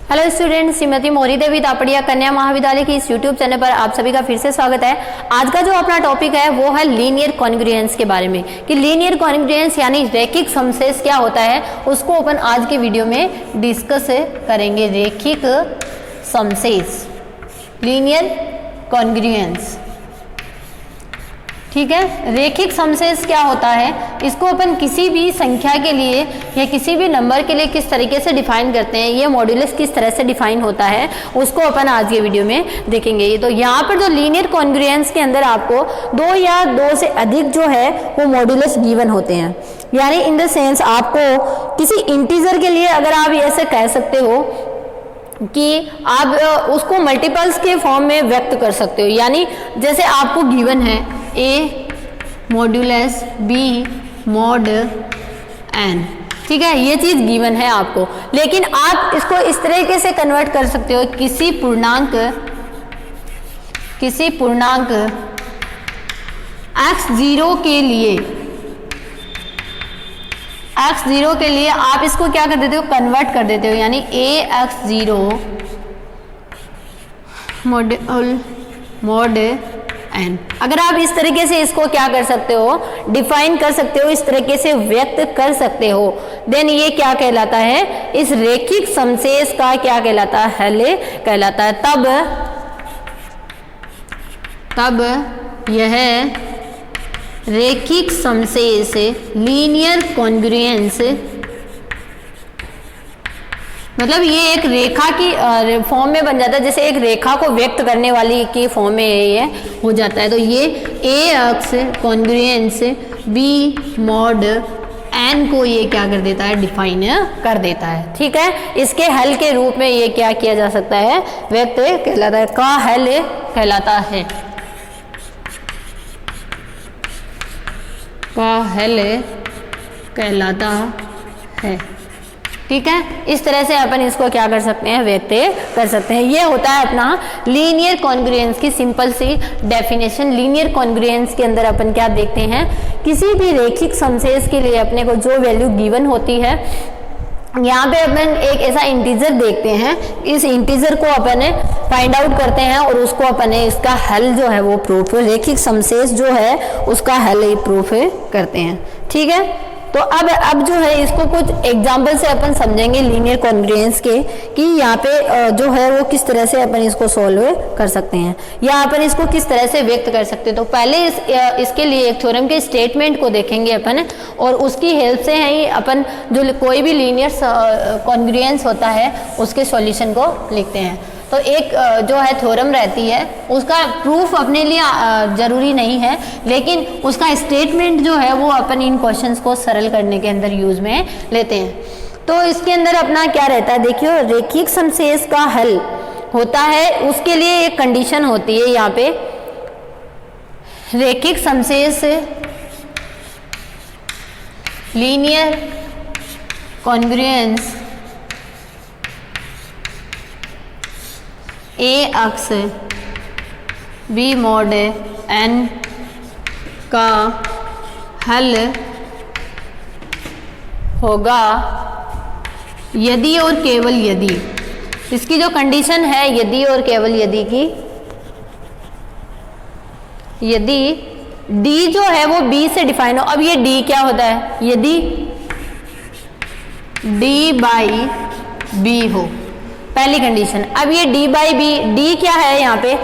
Hello student, Shrimati मोरी देवी तापड़िया कन्या महाविद्यालय की इस यूट्यूब चैनल पर आप सभी का फिर से स्वागत है। आज का जो अपना टॉपिक है वो है लीनियर कॉन्ग्रुएंस के बारे में कि लीनियर कॉन्ग्रुएंस यानी रैखिक समशेष क्या होता है, उसको अपन आज के वीडियो में डिस्कस करेंगे। रैखिक समशेष, लीनियर कॉन्ग्रुएंस, ठीक है। रैखिक समशेष क्या होता है, इसको अपन किसी भी संख्या के लिए या किसी भी नंबर के लिए किस तरीके से डिफाइन करते हैं, ये मॉड्यूलस किस तरह से डिफाइन होता है, उसको अपन आज के वीडियो में देखेंगे। तो यहाँ पर जो लीनियर कॉन्ग्रुएंस के अंदर आपको दो या दो से अधिक जो है वो मॉड्यूलस गिवन होते हैं, यानी इन द सेंस आपको किसी इंटीजर के लिए अगर आप ऐसे कह सकते हो कि आप उसको मल्टीपल्स के फॉर्म में व्यक्त कर सकते हो, यानी जैसे आपको गिवन है a modulus b mod n, ठीक है, ये चीज गिवन है आपको। लेकिन आप इसको इस तरीके से कन्वर्ट कर सकते हो, किसी पूर्णांक x0 के लिए आप इसको क्या कर देते हो, कन्वर्ट कर देते हो, यानी ax0 मॉड n। अगर आप इस तरीके से इसको क्या कर सकते हो, डिफाइन कर सकते हो, इस तरीके से व्यक्त कर सकते हो, देन ये क्या कहलाता है, इस रैखिक समशेष का क्या कहलाता है, हल कहलाता है। तब यह रैखिक समशेष लीनियर कॉन्ग्रुएंस, मतलब ये एक रेखा की फॉर्म में बन जाता है, जैसे एक रेखा को व्यक्त करने वाली की फॉर्म में ये हो जाता है। तो ये ax congruence b mod n को ये क्या कर देता है, डिफाइन कर देता है, ठीक है। इसके हल के रूप में ये क्या किया जा सकता है, व्यक्त कहलाता है, का हल कहलाता है, का हल कहलाता है, ठीक है। इस तरह से अपन इसको क्या कर सकते हैं, व्यक्त कर सकते हैं। ये होता है अपना लीनियर कॉन्ग्रुएंस की सिंपल सी डेफिनेशन। लीनियर कॉन्ग्रुएंस के अंदर अपन क्या देखते हैं, किसी भी रैखिक समशेष के लिए अपने को जो वैल्यू गिवन होती है, यहाँ पे अपन एक ऐसा इंटीजर देखते हैं, इस इंटीजर को अपन फाइंड आउट करते हैं और उसको अपन इसका हल जो है वो प्रूफ, रैखिक समशेष जो है उसका हल प्रूफ करते हैं, ठीक है। तो अब जो है इसको कुछ एग्जाम्पल से अपन समझेंगे लीनियर कॉन्ग्रुएंस के, कि यहाँ पे जो है वो किस तरह से अपन इसको सॉल्व कर सकते हैं या अपन इसको किस तरह से व्यक्त कर सकते हैं। तो पहले इसके लिए एक थ्योरम के स्टेटमेंट को देखेंगे अपन, और उसकी हेल्प से ही अपन जो कोई भी लीनियर कॉन्ग्रुएंस होता है उसके सॉल्यूशन को लिखते हैं। तो एक जो है थ्योरम रहती है, उसका प्रूफ अपने लिए जरूरी नहीं है, लेकिन उसका स्टेटमेंट जो है वो अपन इन क्वेश्चंस को सरल करने के अंदर यूज में लेते हैं। तो इसके अंदर अपना क्या रहता है, देखियो, रैखिक समशेष का हल होता है, उसके लिए एक कंडीशन होती है यहाँ पे, रैखिक समशेष linear congruence ax b mod n का हल होगा यदि और केवल यदि, इसकी जो कंडीशन है यदि और केवल यदि की, यदि d जो है वो b से डिफाइन हो। अब ये d क्या होता है, यदि d बाई b हो, पहली कंडीशन। अब ये d बाई बी, d क्या है यहाँ पे,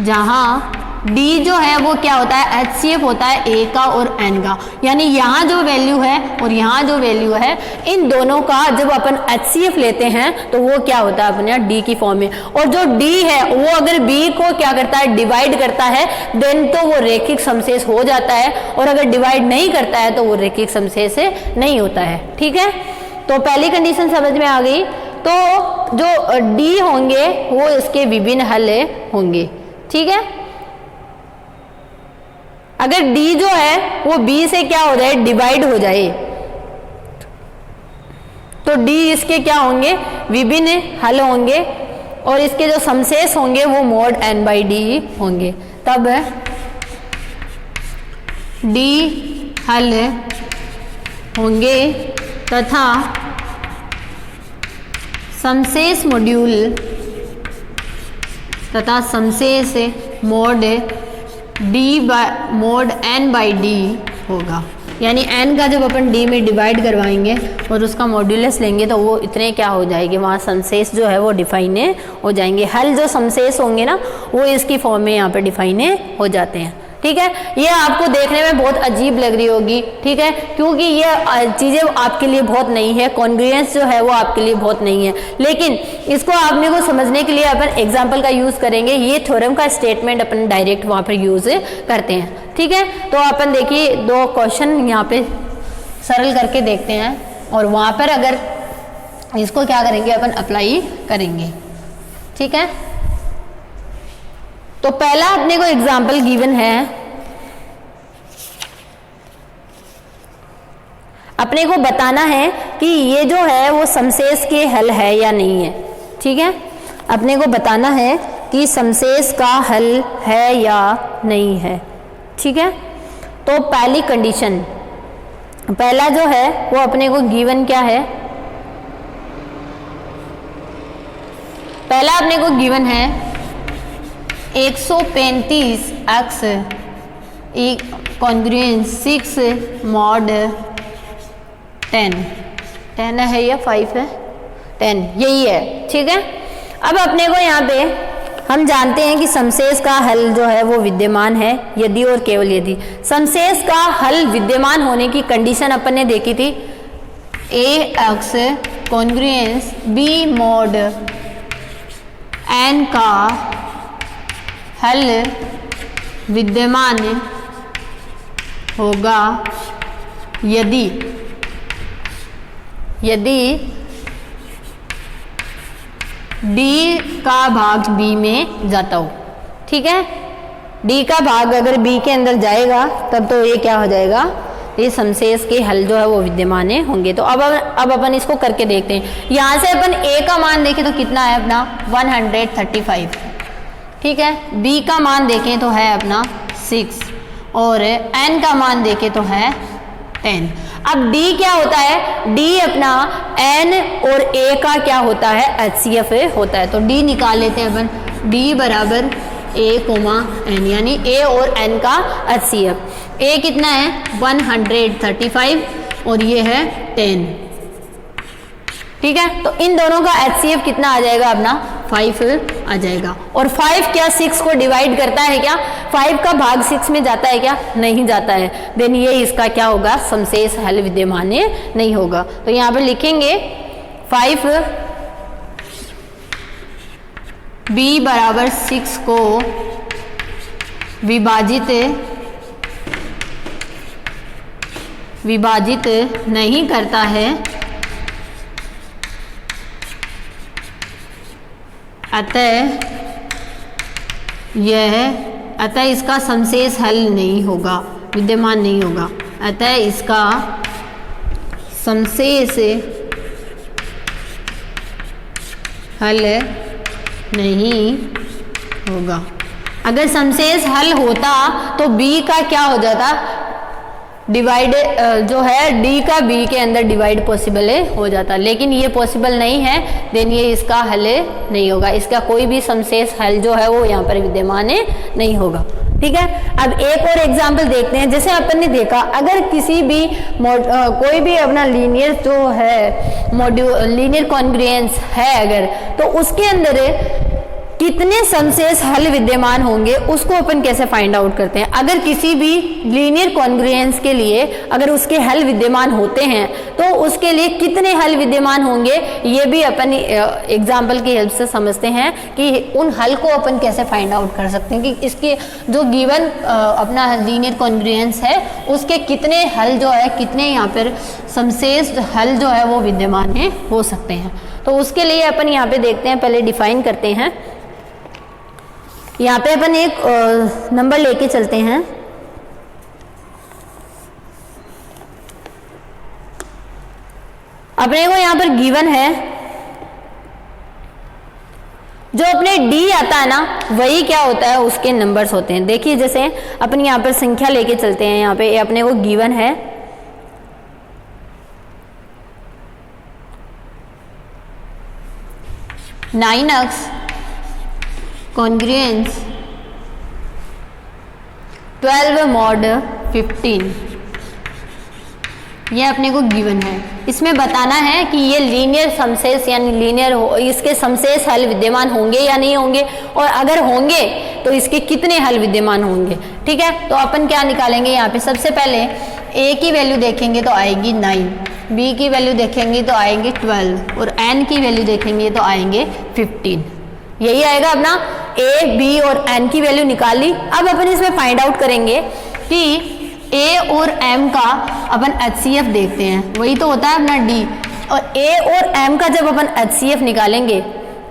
जहां d जो है वो क्या होता है, HCF होता है a का और n का, यानी यहाँ जो वैल्यू है और यहाँ जो वैल्यू है, इन दोनों का जब अपन HCF लेते हैं तो वो क्या होता है अपने d की फॉर्म में, और जो d है वो अगर b को क्या करता है, डिवाइड करता है, देन तो वो रैखिक समशेष हो जाता है, और अगर डिवाइड नहीं करता है तो वो रैखिक समशेष नहीं होता है, ठीक है। तो पहली कंडीशन समझ में आ गई। तो जो d होंगे वो इसके विभिन्न हल होंगे, ठीक है। अगर d जो है वो b से क्या हो जाए, डिवाइड हो जाए, तो d इसके क्या होंगे, विभिन्न हल होंगे, और इसके जो समशेष होंगे वो मॉड n बाई डी होंगे। तब d हल होंगे तथा समशेष मॉड्यूल तथा समशेष मोड मोड n/d होगा। यानी n का जब अपन d में डिवाइड करवाएंगे और उसका मॉड्यूलस लेंगे तो वो इतने क्या हो जाएंगे, वहाँ समशेष जो है वो डिफाइन हो जाएंगे। हल जो समशेष होंगे ना वो इसकी फॉर्म में यहाँ पे डिफाइन हो जाते हैं। ठीक है, ये आपको देखने में बहुत अजीब लग रही होगी, ठीक है, क्योंकि ये चीज़ें आपके लिए बहुत नई है, कॉन्ग्रुएंस जो है वो आपके लिए बहुत नई है, लेकिन इसको आपने को समझने के लिए अपन एग्जांपल का यूज़ करेंगे। ये थ्योरम का स्टेटमेंट अपन डायरेक्ट वहाँ पर यूज़ करते हैं। ठीक है, तो अपन देखिए 2 क्वेश्चन यहाँ पे सरल करके देखते हैं और वहाँ पर अगर इसको क्या करेंगे अपन अप्लाई करेंगे। ठीक है, तो पहला अपने को एग्जाम्पल गिवन है, अपने को बताना है कि ये जो है वो समशेष के हल है या नहीं है। ठीक है, अपने को बताना है कि समशेष का हल है या नहीं है। ठीक है, तो पहली कंडीशन, पहला जो है वो अपने को गिवन क्या है, पहला अपने को गिवन है 135x कॉन्ग्रुएंस 6 mod 10 है या 5 है, 10 यही है। ठीक है, अब अपने को यहाँ पे हम जानते हैं कि समशेष का हल जो है वो विद्यमान है यदि और केवल यदि। समशेष का हल विद्यमान होने की कंडीशन अपन ने देखी थी, ax congruence b mod n का हल विद्यमान होगा यदि d का भाग b में जाता हो। ठीक है, d का भाग अगर b के अंदर जाएगा तब तो ये क्या हो जाएगा, ये समशेष के हल जो है वो विद्यमान होंगे। तो अब अपन इसको करके देखते हैं। यहाँ से अपन a का मान देखें तो कितना है अपना 135। ठीक है, b का मान देखें तो है अपना 6 और n का मान देखें तो है 10। अब d क्या होता है, d अपना n और a का क्या होता है, HCF होता है। तो d निकाल लेते हैं अपन, d बराबर a, n, यानी a और n का HCF। a कितना है 135 और ये है 10। ठीक है, तो इन दोनों का HCF कितना आ जाएगा अपना 5 आ जाएगा। और 5 क्या 6 को डिवाइड करता है क्या, 5 का भाग 6 में जाता है क्या, नहीं जाता है। देन ये इसका क्या होगा, समशेष हल विद्यमान नहीं होगा। तो यहाँ पे लिखेंगे 5 b बराबर 6 को विभाजित नहीं करता है, अतः इसका समशेष हल नहीं होगा, विद्यमान नहीं होगा। अतः इसका समशेष हल नहीं होगा। अगर समशेष हल होता तो b का क्या हो जाता, डिवाइड जो है d का b के अंदर डिवाइड पॉसिबल हो जाता, लेकिन ये पॉसिबल नहीं है। देन ये इसका हल नहीं होगा, इसका कोई भी समशेष हल जो है वो यहाँ पर विद्यमान नहीं होगा। ठीक है, अब एक और एग्जांपल देखते हैं। जैसे अपन ने देखा अगर किसी भी कोई भी अपना लीनियर जो है लीनियर कॉन्ग्रुएंस है अगर, तो उसके अंदर कितने समशेष हल विद्यमान होंगे उसको अपन कैसे फाइंड आउट करते हैं। अगर किसी भी लीनियर कॉन्ग्रुएंस के लिए अगर उसके हल विद्यमान होते हैं तो उसके लिए कितने हल विद्यमान होंगे, ये भी अपन एग्जाम्पल की हेल्प से समझते हैं कि उन हल को अपन कैसे फाइंड आउट कर सकते हैं कि इसके जो गिवन अपना लीनियर कॉन्ग्रुएंस है उसके कितने हल जो है, कितने यहाँ पर समशेष हल जो है वो विद्यमान हो सकते हैं। तो उसके लिए अपन यहाँ पे देखते हैं, पहले डिफाइन करते हैं। यहाँ पे अपन एक नंबर लेके चलते हैं। अपने को यहाँ पर गिवन है जो अपने d आता है ना वही क्या होता है, उसके नंबर्स होते हैं। देखिए जैसे अपन यहाँ पर संख्या लेके चलते हैं, यहाँ पे अपने को गिवन है 9x कॉन्ग्रुएंस 12 mod 15, ये अपने को गिवन है। इसमें बताना है कि ये लीनियर समशेष यानी लीनियर हो, इसके समशेष हल विद्यमान होंगे या नहीं होंगे, और अगर होंगे तो इसके कितने हल विद्यमान होंगे। ठीक है, तो अपन क्या निकालेंगे यहाँ पे, सबसे पहले a की वैल्यू देखेंगे तो आएगी 9, b की वैल्यू देखेंगे तो आएंगे 12 और n की वैल्यू देखेंगे तो आएंगे 15। यही आएगा अपना a, b और n की वैल्यू निकाल ली। अब अपन इसमें फाइंड आउट करेंगे कि a और m का अपन HCF देखते हैं, वही तो होता है अपना d, और a और m का जब अपन HCF निकालेंगे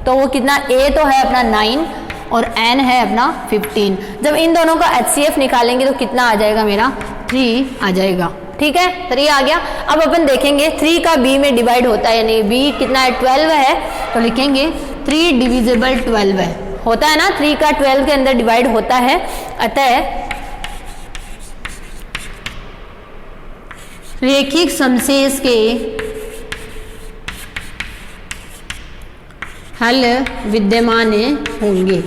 तो वो कितना, a तो है अपना 9 और n है अपना 15। जब इन दोनों का HCF निकालेंगे तो कितना आ जाएगा, मेरा 3 आ जाएगा। ठीक है, 3 आ गया। अब अपन देखेंगे 3 का b में डिवाइड होता है या नहीं, b कितना है 12 है, तो लिखेंगे 3 डिविजिबल 12 है, होता है ना, 3 का 12 के अंदर डिवाइड होता है। अतः रेखिक समशेष के हल विद्यमान होंगे।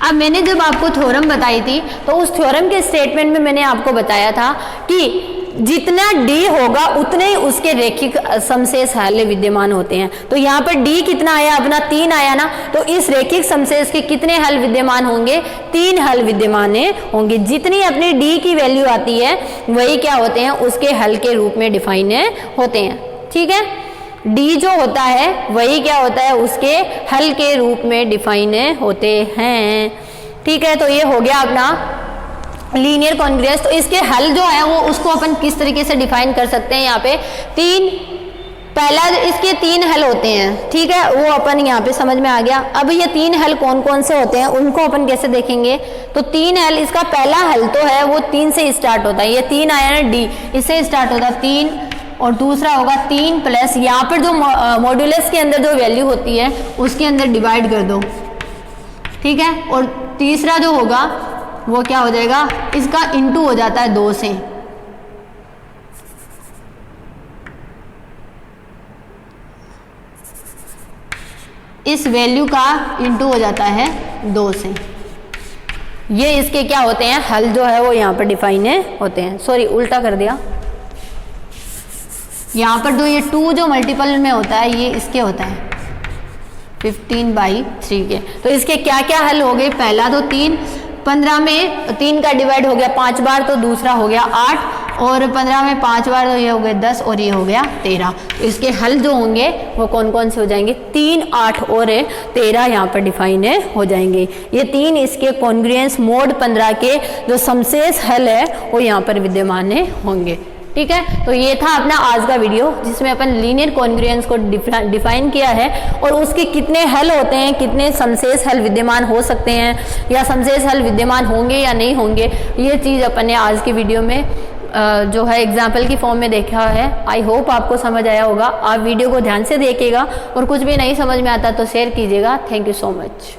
अब मैंने जब आपको थ्योरम बताई थी तो उस थ्योरम के स्टेटमेंट में मैंने आपको बताया था कि जितना d होगा उतने ही उसके रेखिक समशेष हल विद्यमान होते हैं। तो यहाँ पर d कितना आया, अपना 3 आया ना, तो इस रेखिक समशेष के कितने हल विद्यमान होंगे, 3 हल विद्यमान होंगे। जितनी अपनी d की वैल्यू आती है वही क्या होते हैं, उसके हल के रूप में डिफाइन होते हैं। ठीक है, d जो होता है वही क्या होता है, उसके हल के रूप में डिफाइन होते हैं। ठीक है, तो ये हो गया अपना लीनियर कॉन्ग्रुएंस। तो इसके हल जो है वो उसको अपन किस तरीके से डिफाइन कर सकते हैं, यहाँ पे 3, पहला इसके 3 हल होते हैं। ठीक है, वो अपन यहाँ पे समझ में आ गया। अब ये 3 हल कौन कौन से होते हैं उनको अपन कैसे देखेंगे, तो 3 हल, इसका पहला हल तो है वो 3 से स्टार्ट होता है, ये 3 आया ना d, इससे स्टार्ट होता है 3, और दूसरा होगा 3 प्लस यहाँ पर जो मॉड्यूलस के अंदर जो वैल्यू होती है उसके अंदर डिवाइड कर दो। ठीक है, और तीसरा जो होगा वो क्या हो जाएगा, इसका इंटू हो जाता है 2 से। इस वैल्यू का इंटू हो जाता है 2 से। ये इसके क्या होते हैं, हल जो है वो यहाँ पर डिफाइन होते हैं। सॉरी, उल्टा कर दिया। यहाँ पर जो ये 2 जो मल्टीपल में होता है ये इसके होता है 15/3 के। तो इसके क्या क्या हल हो गए, पहला तो 3, 15 में 3 का डिवाइड हो गया 5 बार, तो दूसरा हो गया 8, और 15 में 5 बार, तो ये हो गया 10, और ये हो गया 13। तो इसके हल जो होंगे वो कौन कौन से हो जाएंगे, 3, 8 और 13 यहाँ पर डिफाइन हो जाएंगे। ये 3 इसके कॉन्ग्रुएंस मोड 15 के जो समशेष हल है वो यहाँ पर विद्यमान होंगे। ठीक है, तो ये था अपना आज का वीडियो जिसमें अपन लीनियर कॉन्ग्रुएंस को डिफाइन किया है और उसके कितने हल होते हैं, कितने समशेष हल विद्यमान हो सकते हैं या समशेष हल विद्यमान होंगे या नहीं होंगे, ये चीज़ अपन ने आज की वीडियो में जो है एग्जाम्पल की फॉर्म में देखा है। आई होप आपको समझ आया होगा। आप वीडियो को ध्यान से देखिएगा और कुछ भी नहीं समझ में आता तो शेयर कीजिएगा। Thank you so much.